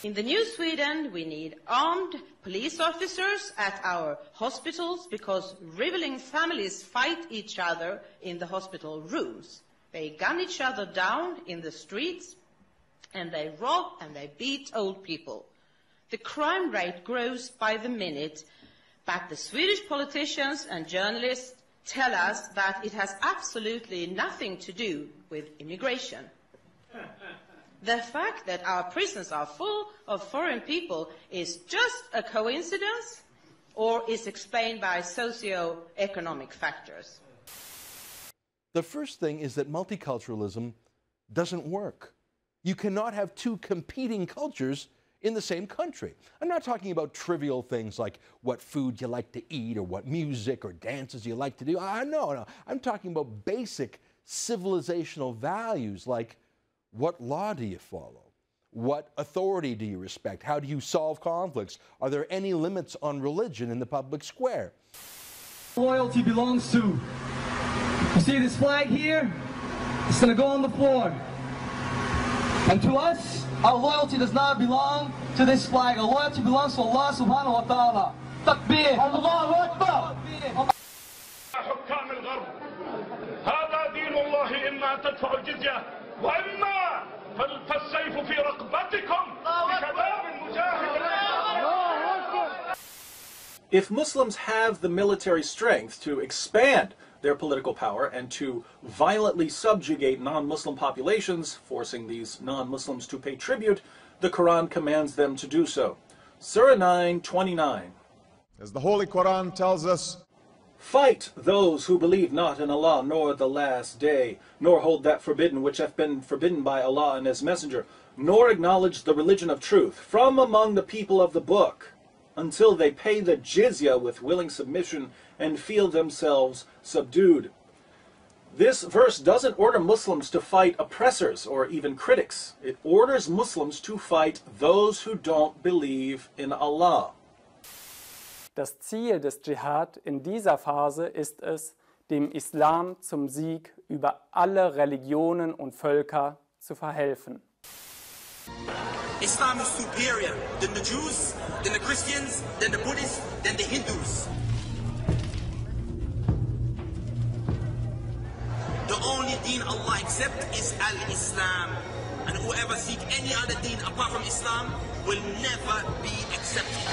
In the new Sweden, we need armed police officers at our hospitals because rivaling families fight each other in the hospital rooms. They gun each other down in the streets, and they rob and they beat old people. The crime rate grows by the minute, but the Swedish politicians and journalists tell us that it has absolutely nothing to do with immigration. The fact that our prisons are full of foreign people is just a coincidence or is explained by socio-economic factors. The first thing is that multiculturalism doesn't work. You cannot have two competing cultures in the same country. I'm not talking about trivial things like what food you like to eat or what music or dances you like to do. No. I'm talking about basic civilizational values like what law do you follow? What authority do you respect? How do you solve conflicts? Are there any limits on religion in the public square? Loyalty belongs to. You see this flag here? It's going to go on the floor. And to us, our loyalty does not belong to this flag. Our loyalty belongs to Allah subhanahu wa ta'ala. Takbir! Allahu Akbar! حكام الغرب هذا دين الله إما تدفعوا الجزية وإما فالسيف في رقبتكم بشباب مجاهد. If Muslims have the military strength to expand their political power and to violently subjugate non-Muslim populations, forcing these non-Muslims to pay tribute, the Quran commands them to do so. Surah 9:29. As the Holy Quran tells us, fight those who believe not in Allah nor the last day, nor hold that forbidden which hath been forbidden by Allah and His Messenger, nor acknowledge the religion of truth from among the people of the book, until they pay the jizya with willing submission and feel themselves subdued. This verse doesn't order Muslims to fight oppressors or even critics. It orders Muslims to fight those who don't believe in Allah. Das Ziel des Dschihad in dieser Phase ist es, dem Islam zum Sieg über alle Religionen und Völker zu verhelfen. Islam is superior than the Jews, than the Christians, than the Buddhists, than the Hindus. The only deen Allah accepts is Al-Islam. And whoever seeks any other deen apart from Islam will never be accepted.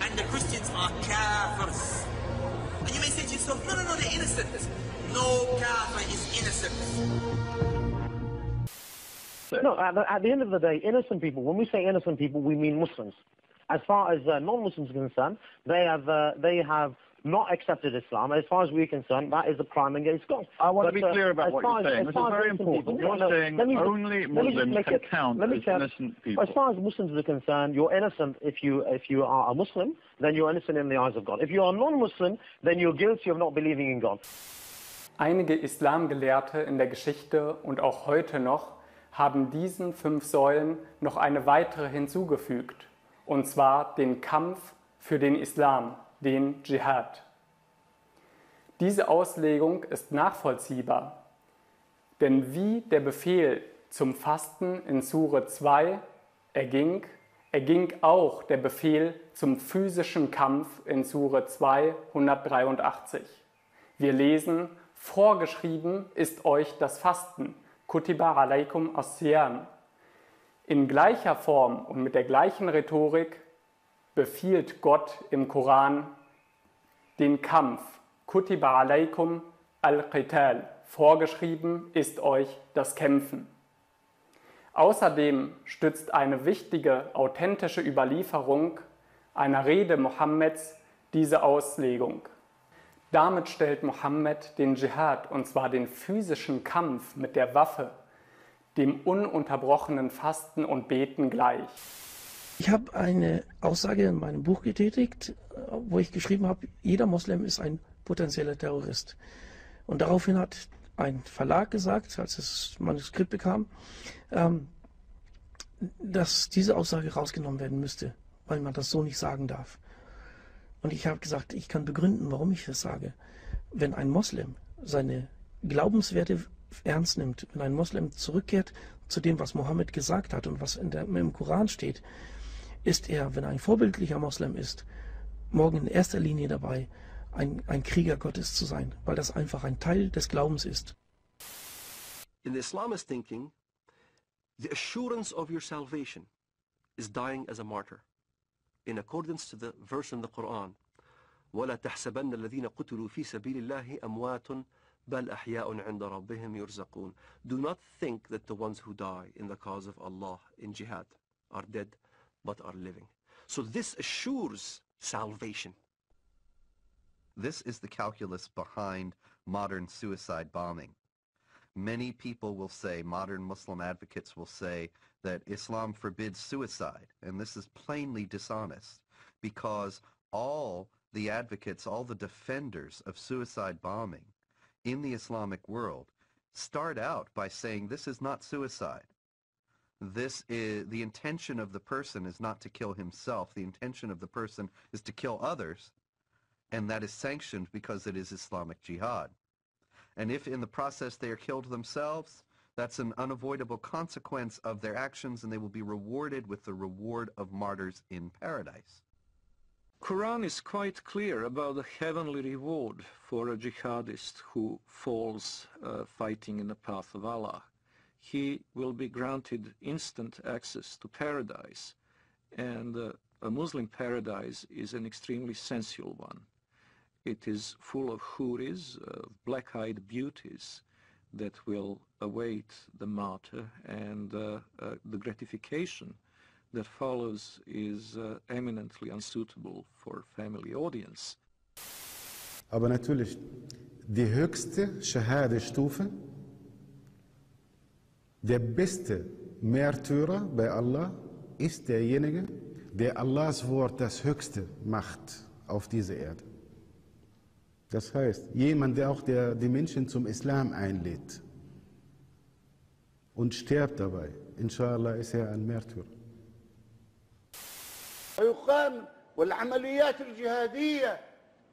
And the Christians are kafirs. And you may say to yourself, no, they're innocent. No kafir is innocent. No, at the end of the day, innocent people, when we say innocent people, we mean Muslims. As far as non-Muslims are concerned, they have not accepted Islam. As far as we're concerned, that is a crime against God. I want to be clear about what you're saying. This is very important. You're saying only Muslims can count as innocent people. As far as Muslims are concerned, you're innocent if you are a Muslim, then you're innocent in the eyes of God. If you are non-Muslim, then you're guilty of not believing in God. Einige Islamgelehrte in der Geschichte und auch heute noch haben diesen 5 Säulen noch eine weitere hinzugefügt, und zwar den Kampf für den Islam, den Dschihad. Diese Auslegung ist nachvollziehbar, denn wie der Befehl zum Fasten in Sure 2 erging auch der Befehl zum physischen Kampf in Sure 2, 183. Wir lesen, vorgeschrieben ist euch das Fasten, Kutiba alaykum as-siyam. In gleicher Form und mit der gleichen Rhetorik befiehlt Gott im Koran den Kampf, Kutiba alaykum al-qital, vorgeschrieben ist euch das Kämpfen. Außerdem stützt eine wichtige, authentische Überlieferung einer Rede Mohammeds diese Auslegung. Damit stellt Mohammed den Dschihad, und zwar den physischen Kampf mit der Waffe, dem ununterbrochenen Fasten und Beten gleich. Ich habe eine Aussage in meinem Buch getätigt, wo ich geschrieben habe, jeder Moslem ist ein potenzieller Terrorist. Und daraufhin hat ein Verlag gesagt, als es das Manuskript bekam, dass diese Aussage rausgenommen werden müsste, weil man das so nicht sagen darf. Und ich habe gesagt, ich kann begründen, warum ich das sage. Wenn ein Moslem seine Glaubenswerte ernst nimmt, wenn ein Moslem zurückkehrt zu dem, was Mohammed gesagt hat und was im Koran steht, ist er, wenn er ein vorbildlicher Moslem ist, morgen in erster Linie dabei, ein Krieger Gottes zu sein, weil das einfach ein Teil des Glaubens ist. In the Islamist thinking, the assurance of your salvation is dying as a martyr. In accordance to the verse in the Quran, وَلَا تَحْسَبَنَّ الَّذِينَ قُتِلُوا فِي سَبِيلِ اللَّهِ أَمْوَاتٌ بَلْ أَحْيَاءٌ عِنْدَ رَبِّهِمْ يُرْزَقُونَ. Do not think that the ones who die in the cause of Allah in jihad are dead, but are living. So this assures salvation. This is the calculus behind modern suicide bombing. Many people will say, modern Muslim advocates will say, that Islam forbids suicide, and this is plainly dishonest, because all the advocates, all the defenders of suicide bombing in the Islamic world start out by saying this is not suicide. This is, the intention of the person is not to kill himself, the intention of the person is to kill others, and that is sanctioned because it is Islamic jihad. And if in the process they are killed themselves, that's an unavoidable consequence of their actions, and they will be rewarded with the reward of martyrs in paradise. Quran is quite clear about the heavenly reward for a jihadist who falls fighting in the path of Allah. He will be granted instant access to paradise, and a Muslim paradise is an extremely sensual one. It is full of huris, black-eyed beauties that will await the martyr, and the gratification that follows is eminently unsuitable for family audience. Aber natürlich, die höchste Shahada-Stufe, der beste Märtyrer bei Allah ist derjenige, der Allahs Wort das höchste macht auf dieser Erde. Das heißt, jemand, der auch die Menschen zum Islam einlädt und stirbt dabei, inshallah ist er ein Märtyrer. ويقام والعمليات الجهادية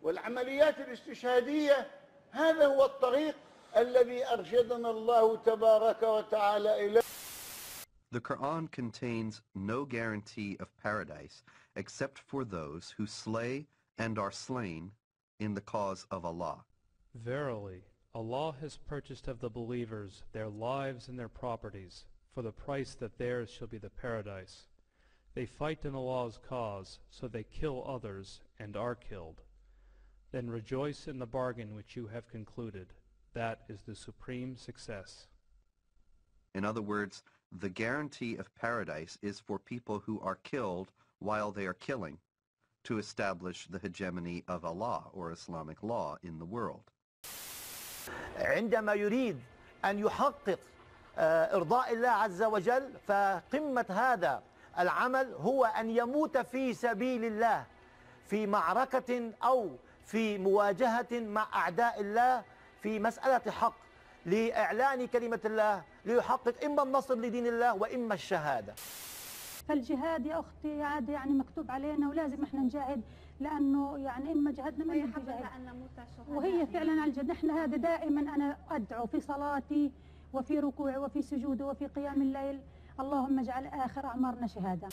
والعمليات الاستشهادية هذا هو الطريق الذي أرشدنا الله تبارك وتعالى إليه. The Quran contains no guarantee of paradise except for those who slay and are slain in the cause of Allah. Verily, Allah has purchased of the believers their lives and their properties for the price that theirs shall be the paradise. They fight in Allah's cause, so they kill others and are killed. Then rejoice in the bargain which you have concluded. That is the supreme success. In other words, the guarantee of paradise is for people who are killed while they are killing, to establish the hegemony of Allah or Islamic law in the world. عندما يريد أن يحقق إرضاء الله عز وجل فقمة هذا العمل هو أن يموت في سبيل الله في معركة أو في مواجهة مع أعداء الله في مسألة حق لإعلان كلمة الله ليحقق إما النصر لدين الله وإما الشهادة. فالجهاد يا أختي عاد يعني مكتوب علينا ولازم إحنا نجاهد لأنه يعني إما جهدنا ما نجاهد. وهي فعلا على الجد إحنا هذا دائما أنا أدعو في صلاتي وفي ركوعي وفي سجودي وفي قيام الليل اللهم اجعل آخر أعمارنا شهادة.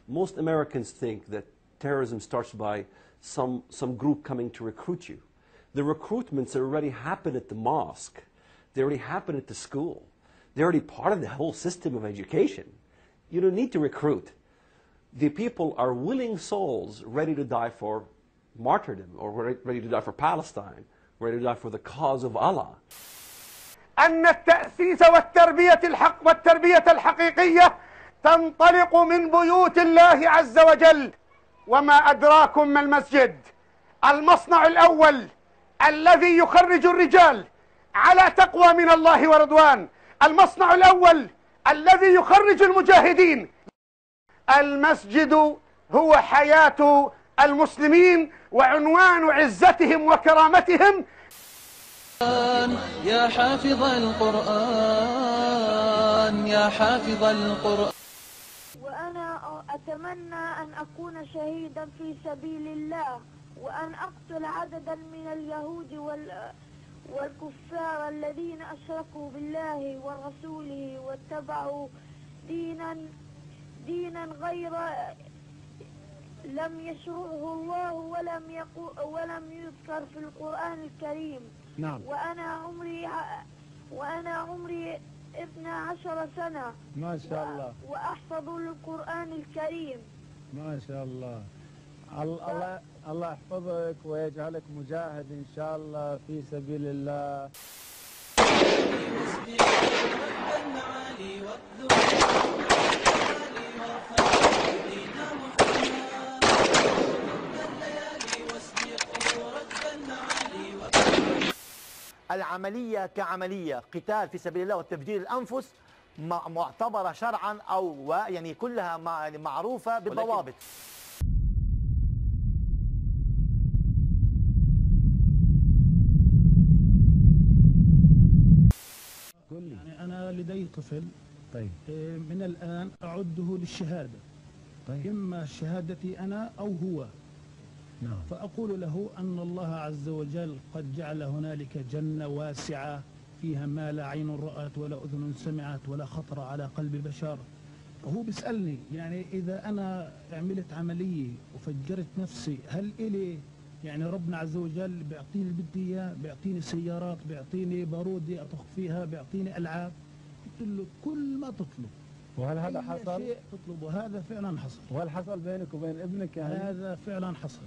Most Americans think that terrorism starts by some group coming to recruit you. The recruitments already happen at the mosque. They already happen at the school. They're already part of the whole system of education. You don't need to recruit. The people are willing souls ready to die for martyrdom, or ready to die for Palestine, ready to die for the cause of Allah. أن التأسيس والتربية الحقيقية تنطلق من بيوت الله عز وجل. وما أدراكم ما المسجد؟ المصنع الأول الذي يخرج الرجال على تقوى من الله ورضوان. المصنع الأول الذي يخرج المجاهدين. المسجد هو حياة المسلمين وعنوان عزتهم وكرامتهم. يا حافظ القرآن يا حافظ القرآن. وأنا أتمنى أن أكون شهيدا في سبيل الله وأن أقتل عددا من اليهود والكفار الذين أشركوا بالله ورسوله واتبعوا دينا غير لم يشرعه الله ولم يذكر في القرآن الكريم. نعم. وأنا عمري 12 سنة. ما شاء الله. وأحفظ القرآن الكريم. ما شاء الله. الله يحفظك ويجعلك مجاهد إن شاء الله في سبيل الله. العملية كعملية قتال في سبيل الله وتفجير الأنفس معتبرة شرعا أو يعني كلها معروفة بالضوابط. يعني أنا لدي طفل. طيب. من الآن أعده للشهادة. طيب. إما شهادتي أنا أو هو. نعم. فأقول له أن الله عز وجل قد جعل هنالك جنة واسعة فيها ما لا عين رأت ولا أذن سمعت ولا خطر على قلب بشر. فهو بيسألني يعني إذا أنا عملت عملية وفجرت نفسي هل إلي يعني ربنا عز وجل بيعطيني اللي بدي إياه، بيعطيني سيارات، بيعطيني بارودة أطخ فيها، بيعطيني ألعاب. قلت له كل ما تطلب. وهل هذا حصل؟ شيء تطلبه هذا فعلا حصل. وهل حصل بينك وبين ابنك يعني؟ هذا فعلا حصل.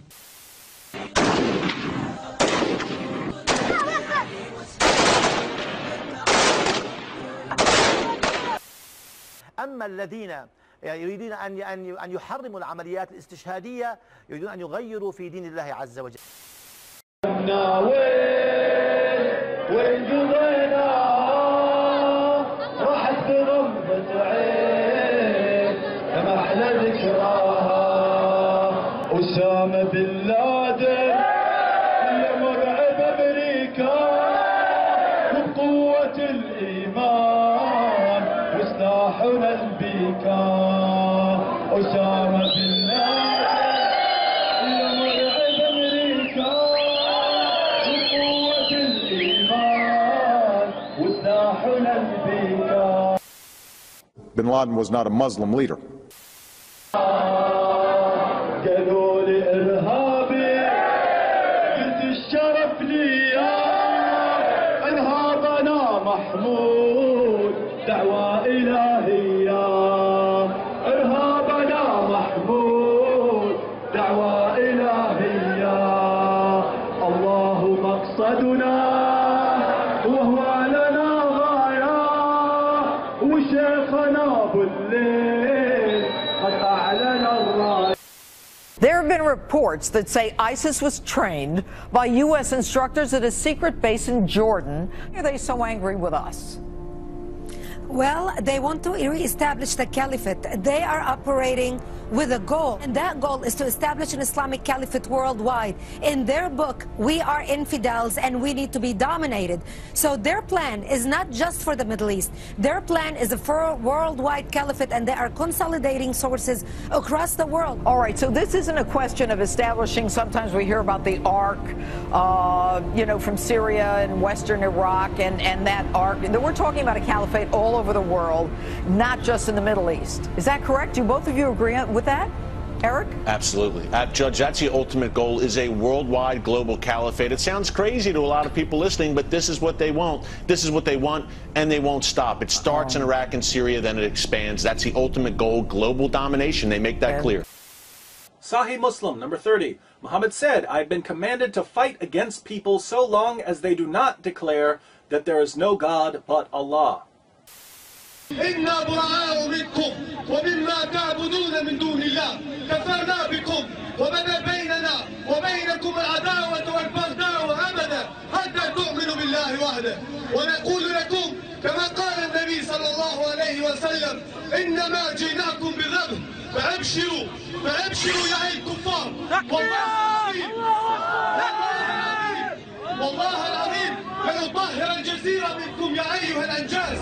أما الذين يريدون أن يحرموا العمليات الاستشهادية يريدون أن يغيروا في دين الله عز وجل. وين قضينا راحت بغمضة عين كما احلى ذكراها أسامة بن لادن لمرعب أمريكا وبقوة الإيمان وسلاحنا البيكا أسامة بن لادن لمرعب أمريكا وبقوة الإيمان وسلاحنا البيكا. Bin Laden was not a Muslim leader. قالوا لي إرهابي قلت الشرف لي إرهابنا محمود دعوة إلهية إرهابنا محمود دعوة إلهية الله مقصدنا وهو لنا غاية وشيخنا بالليل قد أعلن الراية. There have been reports that say ISIS was trained by U.S. instructors at a secret base in Jordan. Why are they so angry with us? Well, they want to re-establish the caliphate. They are operating with a goal, and that goal is to establish an Islamic caliphate worldwide. In their book, we are infidels and we need to be dominated. So their plan is not just for the Middle East. Their plan is for a worldwide caliphate, and they are consolidating sources across the world. All right, so this isn't a question of establishing, sometimes we hear about the ark, from Syria and Western Iraq and that ark. We're talking about a caliphate all over the world, not just in the Middle East. Is that correct? Do both of you agree with that? Eric? Absolutely. Judge, that's the ultimate goal, is a worldwide global caliphate. It sounds crazy to a lot of people listening, but this is what they want. This is what they want, and they won't stop. It starts in Iraq and Syria, then it expands. That's the ultimate goal, global domination. They make that clear. Sahih Muslim, number 30. Muhammad said, I've been commanded to fight against people so long as they do not declare that there is no God but Allah. إنا براء منكم ومما تعبدون من دون الله كفرنا بكم وبدا بيننا وبينكم العداوة والبغضاء أبدا حتى تؤمنوا بالله وحده ونقول لكم كما قال النبي صلى الله عليه وسلم إنما جئناكم بذبح فأبشروا يا الكفار والله العظيم لنطهر الجزيرة منكم يا أيها الأنجاز.